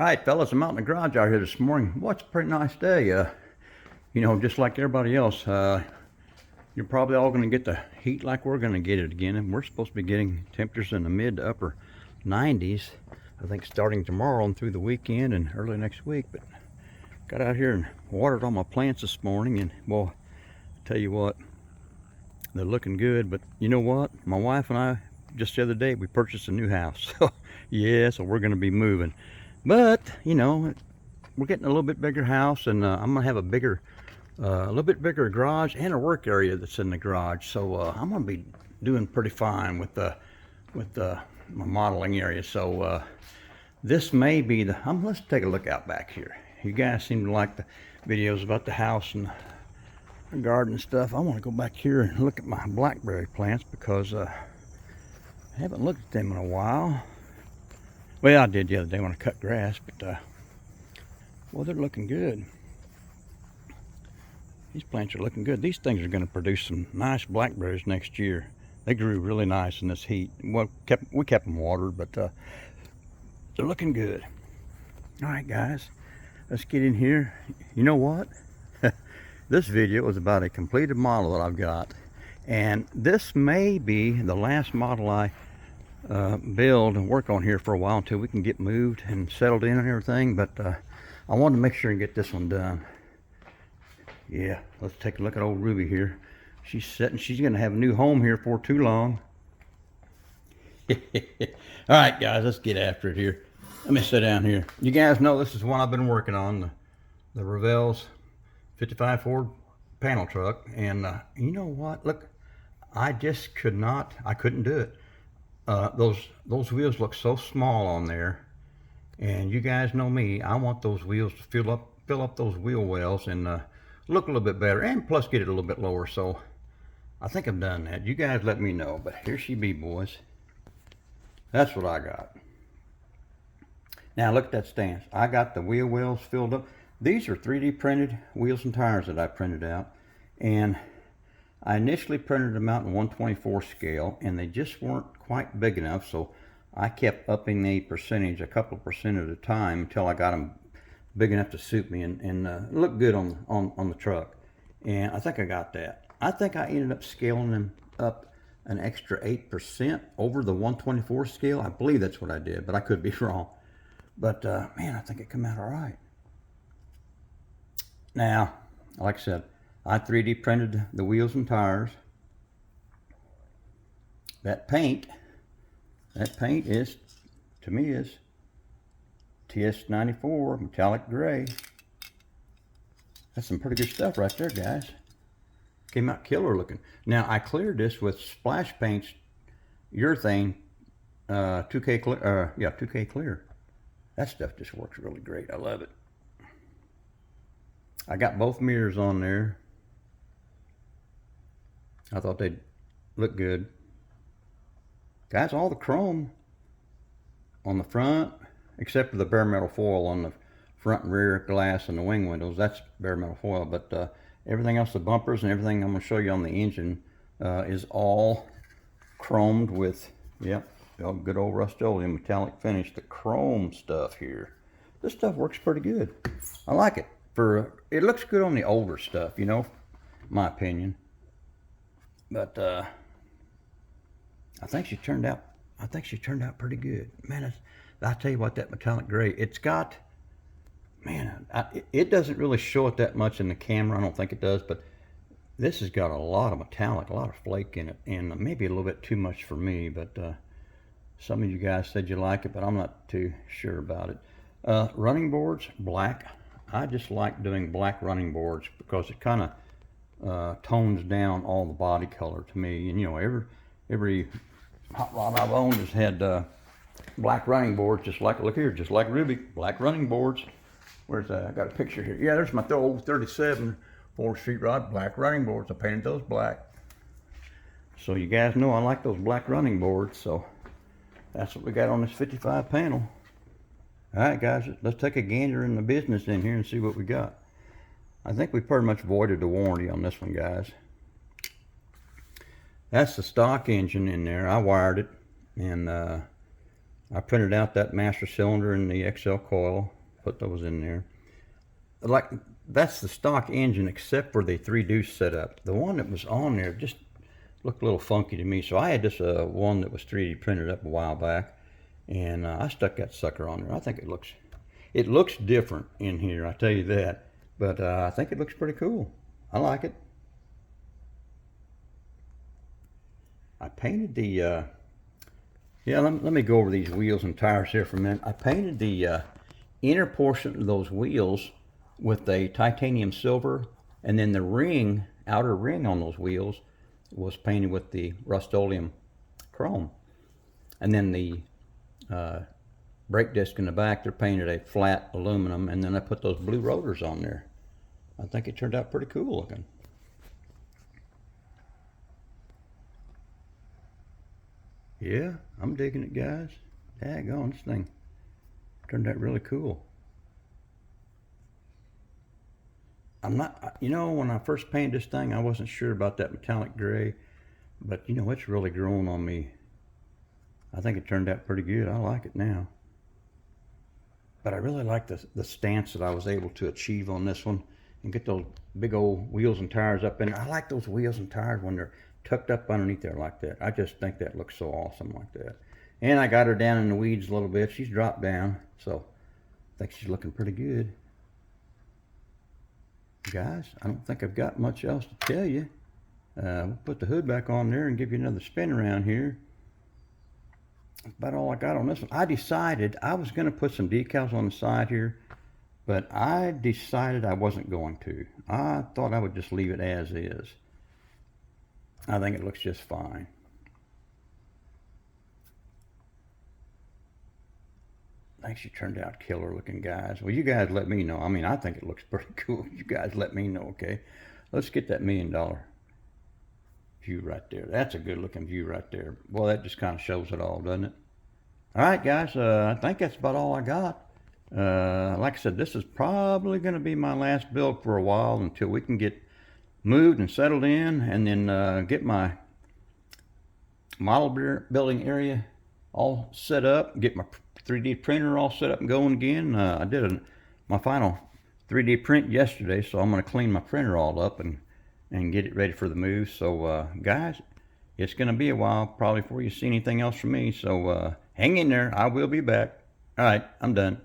All right, fellas, I'm out in the garage out here this morning. Well, it's a pretty nice day. You know, just like everybody else, you're probably all going to get the heat like we're going to get it again. And we're supposed to be getting temperatures in the mid to upper 90s, I think, starting tomorrow and through the weekend and early next week. But got out here and watered all my plants this morning, and well, tell you what, they're looking good. But you know what? My wife and I, just the other day, we purchased a new house. So yeah, so we're going to be moving. But you know, we're getting a little bit bigger house, and I'm gonna have a little bit bigger garage and a work area that's in the garage. So I'm gonna be doing pretty fine with my modeling area. So this may be the. Let's take a look out back here. You guys seem to like the videos about the house and the garden and stuff. I want to go back here and look at my blackberry plants because I haven't looked at them in a while. Well, I did the other day when I cut grass, but well, they're looking good. These plants are looking good. These things are going to produce some nice blackberries next year. They grew really nice in this heat. Well, we kept them watered, but they're looking good. All right, guys, let's get in here. You know what? This video is about a completed model that I've got, and this may be the last model I build and work on here for a while until we can get moved and settled in and everything. But I wanted to make sure and get this one done. Yeah, let's take a look at old Ruby here. She's sitting. She's gonna have a new home here for too long. All right, guys, let's get after it here. Let me sit down here. You guys know this is one I've been working on, the Revell's 55 Ford panel truck. And you know what? Look, I just couldn't do it. Those wheels look so small on there, and you guys know me, I want those wheels to fill up those wheel wells and look a little bit better, and plus get it a little bit lower. So I think I've done that. You guys let me know. But here she be, boys. That's what I got. Now look at that stance. I got the wheel wells filled up. These are 3D printed wheels and tires that I printed out, and I initially printed them out in 1/24 scale, and they just weren't quite big enough, so I kept upping the percentage a couple of percent at a time until I got them big enough to suit me and look good on the truck. And I think I got that. I think I ended up scaling them up an extra 8% over the 1/24 scale. I believe that's what I did, but I could be wrong. But man, I think it came out all right. Now, like I said, I 3D printed the wheels and tires. That paint is, to me, is TS94 metallic gray. That's some pretty good stuff right there, guys. Came out killer looking. Now I cleared this with splash paints, urethane, 2K clear. Yeah, 2K clear. That stuff just works really great. I love it. I got both mirrors on there. I thought they'd look good. Guys, all the chrome on the front, except for the bare metal foil on the front and rear glass and the wing windows, that's bare metal foil. But everything else, the bumpers and everything I'm going to show you on the engine is all chromed with, yep, good old Rust-Oleum metallic finish. The chrome stuff here, this stuff works pretty good. I like it. It looks good on the older stuff, you know, my opinion. But I think she turned out pretty good. Man, I tell you what, that metallic gray, it's got, man, it doesn't really show it that much in the camera. I don't think it does, but this has got a lot of metallic, a lot of flake in it, and maybe a little bit too much for me. But some of you guys said you like it, but I'm not too sure about it. Running boards, black. I just like doing black running boards because it kind of tones down all the body color to me. And you know, every hot rod I've owned has had black running boards, just like, look here, just like Ruby, black running boards. Where's that? I got a picture here. Yeah, there's my old 37 4 Street rod, black running boards. I painted those black. So you guys know I like those black running boards. So that's what we got on this 55 panel. All right, guys, let's take a gander in the business in here and see what we got. I think we pretty much voided the warranty on this one, guys. That's the stock engine in there. I wired it, and I printed out that master cylinder and the XL coil, put those in there. Like, that's the stock engine except for the 3-deuce setup. The one that was on there just looked a little funky to me, so I had this one that was 3D printed up a while back, and I stuck that sucker on there. I think it looks different in here, I tell you that, but I think it looks pretty cool. I like it. I painted the yeah, let me go over these wheels and tires here for a minute. I painted the inner portion of those wheels with a titanium silver, and then the ring, outer ring on those wheels was painted with the Rust-Oleum chrome. And then the brake disc in the back, they're painted a flat aluminum, and then I put those blue rotors on there. I think it turned out pretty cool looking. Yeah, I'm digging it, guys. Daggone, this thing turned out really cool. I'm not, you know, when I first painted this thing, I wasn't sure about that metallic gray, but you know, it's really grown on me. I think it turned out pretty good. I like it now. But I really like the stance that I was able to achieve on this one and get those big old wheels and tires up in there. I like those wheels and tires when they're tucked up underneath there like that. I just think that looks so awesome like that. And I got her down in the weeds a little bit. She's dropped down, so I think she's looking pretty good. Guys, I don't think I've got much else to tell you. We'll put the hood back on there and give you another spin around here. That's about all I got on this one. I decided I was going to put some decals on the side here, but I decided I wasn't going to. I thought I would just leave it as is. I think it looks just fine. I think she turned out killer looking, guys. Well, you guys let me know. I mean, I think it looks pretty cool. You guys let me know, okay? Let's get that $1 million view right there. That's a good looking view right there. Well, that just kind of shows it all, doesn't it? All right, guys, I think that's about all I got. Like I said, this is probably going to be my last build for a while until we can get moved and settled in, and then get my model building area all set up, get my 3D printer all set up and going again. I did my final 3D print yesterday, so I'm going to clean my printer all up and get it ready for the move. So guys, it's going to be a while probably before you see anything else from me, so hang in there. I will be back. All right, I'm done.